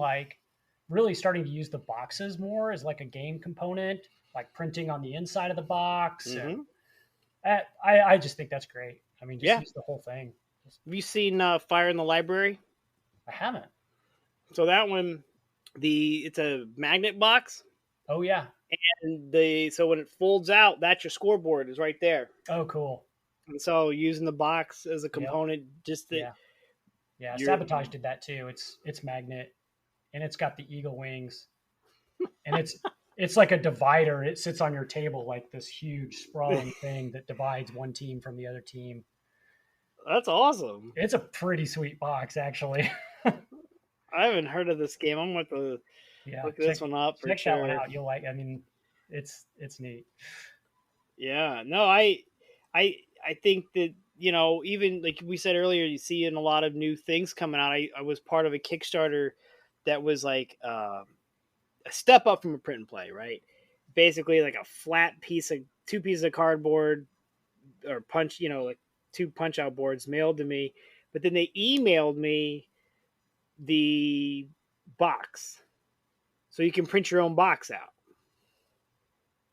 [SPEAKER 2] really starting to use the boxes more as like a game component, like printing on the inside of the box.
[SPEAKER 1] Mm-hmm.
[SPEAKER 2] And I just think that's great. I mean, just use the whole thing.
[SPEAKER 1] Have you seen Fire in the Library?
[SPEAKER 2] I haven't.
[SPEAKER 1] So that one, it's a magnet box.
[SPEAKER 2] Oh yeah.
[SPEAKER 1] And so when it folds out, that's your scoreboard is right there.
[SPEAKER 2] Oh, cool.
[SPEAKER 1] And so using the box as a component, just
[SPEAKER 2] yeah. Sabotage did that too. It's magnet, and it's got the eagle wings, and it's like a divider. It sits on your table like this huge sprawling thing that divides one team from the other team.
[SPEAKER 1] That's awesome.
[SPEAKER 2] It's a pretty sweet box, actually.
[SPEAKER 1] I haven't heard of this game. I'm going to look this one up for
[SPEAKER 2] check
[SPEAKER 1] sure.
[SPEAKER 2] That one out. You'll like. I mean, it's neat.
[SPEAKER 1] Yeah. No, I think that even like we said earlier, you see in a lot of new things coming out. I was part of a Kickstarter that was like a step up from a print and play, right? Basically, like a flat two pieces of cardboard or punch, like 2 punch out boards mailed to me, but then they emailed me the box, so you can print your own box out.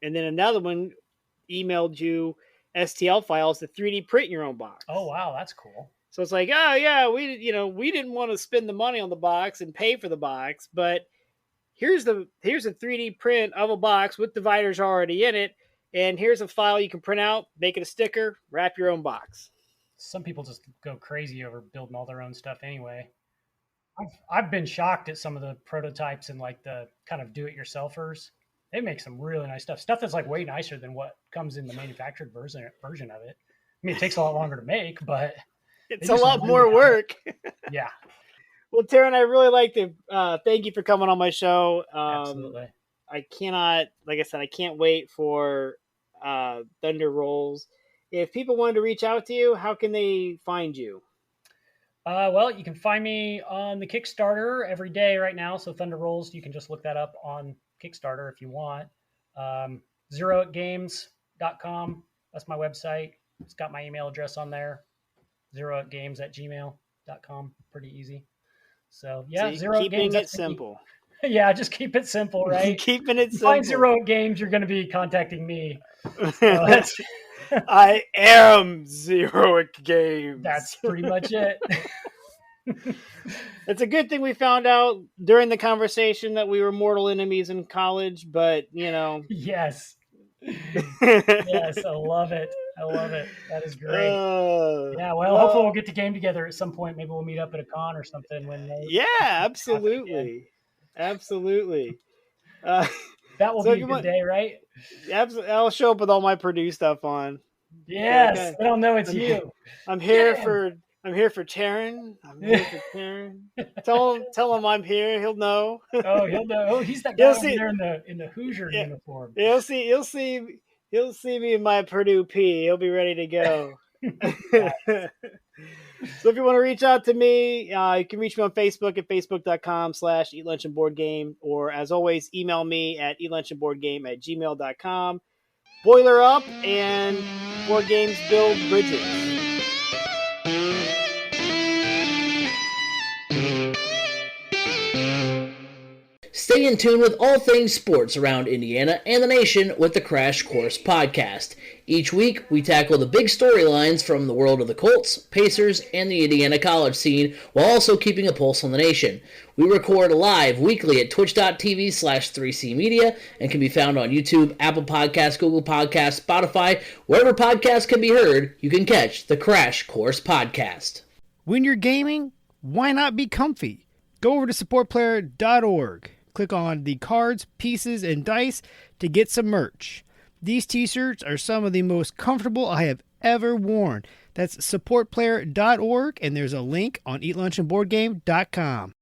[SPEAKER 1] And then another one emailed you STL files to 3D print your own box.
[SPEAKER 2] Oh wow, that's cool.
[SPEAKER 1] So it's like, oh yeah, we didn't want to spend the money on the box and pay for the box, but here's a 3D print of a box with dividers already in it, and here's a file you can print out, make it a sticker, wrap your own box.
[SPEAKER 2] Some people just go crazy over building all their own stuff anyway. I've been shocked at some of the prototypes and like the kind of do-it-yourselfers. They make some really nice stuff that's like way nicer than what comes in the manufactured version of it. I mean, it takes a lot longer to make, but
[SPEAKER 1] it's a lot more work.
[SPEAKER 2] Yeah.
[SPEAKER 1] Well, Taran, I really like to thank you for coming on my show.
[SPEAKER 2] Absolutely.
[SPEAKER 1] I can't wait for Thunder Rolls. If people wanted to reach out to you, how can they find you?
[SPEAKER 2] Well, you can find me on the Kickstarter every day right now. So Thunder Rolls, you can just look that up on Kickstarter if you want. ZeroicGames.com. That's my website. It's got my email address on there. ZeroicGames@gmail.com. Pretty easy. So yeah,
[SPEAKER 1] keeping it simple.
[SPEAKER 2] Yeah, just keep it simple, right?
[SPEAKER 1] Keeping it
[SPEAKER 2] You find
[SPEAKER 1] simple.
[SPEAKER 2] Zeroic Games, you're going to be contacting me. So
[SPEAKER 1] I am Zeroic Games.
[SPEAKER 2] that's pretty much it.
[SPEAKER 1] It's a good thing we found out during the conversation that we were mortal enemies in college, but
[SPEAKER 2] Yes. Yes, I love it. I love it. That is great. Yeah, well, hopefully we'll get to game together at some point. Maybe we'll meet up at a con or something when they.
[SPEAKER 1] Yeah, absolutely. Absolutely.
[SPEAKER 2] That will
[SPEAKER 1] so
[SPEAKER 2] be a good day, right?
[SPEAKER 1] I'll show up with all my Purdue stuff on.
[SPEAKER 2] Yes,
[SPEAKER 1] Okay.
[SPEAKER 2] they don't know it's you.
[SPEAKER 1] I'm here for Taran. I'm here for Taran. Tell him I'm here. He'll know.
[SPEAKER 2] Oh, he'll know. Oh, he's that guy over there in the Hoosier uniform.
[SPEAKER 1] He'll see me in my Purdue P. He'll be ready to go. So if you want to reach out to me, you can reach me on Facebook at facebook.com/eatlunchandboardgame, or as always, email me at eatlunchandboardgame@gmail.com. Boiler up and board games build bridges.
[SPEAKER 3] Stay in tune with all things sports around Indiana and the nation with the Crash Course Podcast. Each week, we tackle the big storylines from the world of the Colts, Pacers, and the Indiana college scene, while also keeping a pulse on the nation. We record live weekly at twitch.tv/3C Media and can be found on YouTube, Apple Podcasts, Google Podcasts, Spotify, wherever podcasts can be heard, you can catch the Crash Course Podcast.
[SPEAKER 1] When you're gaming, why not be comfy? Go over to supportplayer.org. Click on the cards, pieces, and dice to get some merch. These t-shirts are some of the most comfortable I have ever worn. That's supportplayer.org, and there's a link on eatlunchandboardgame.com.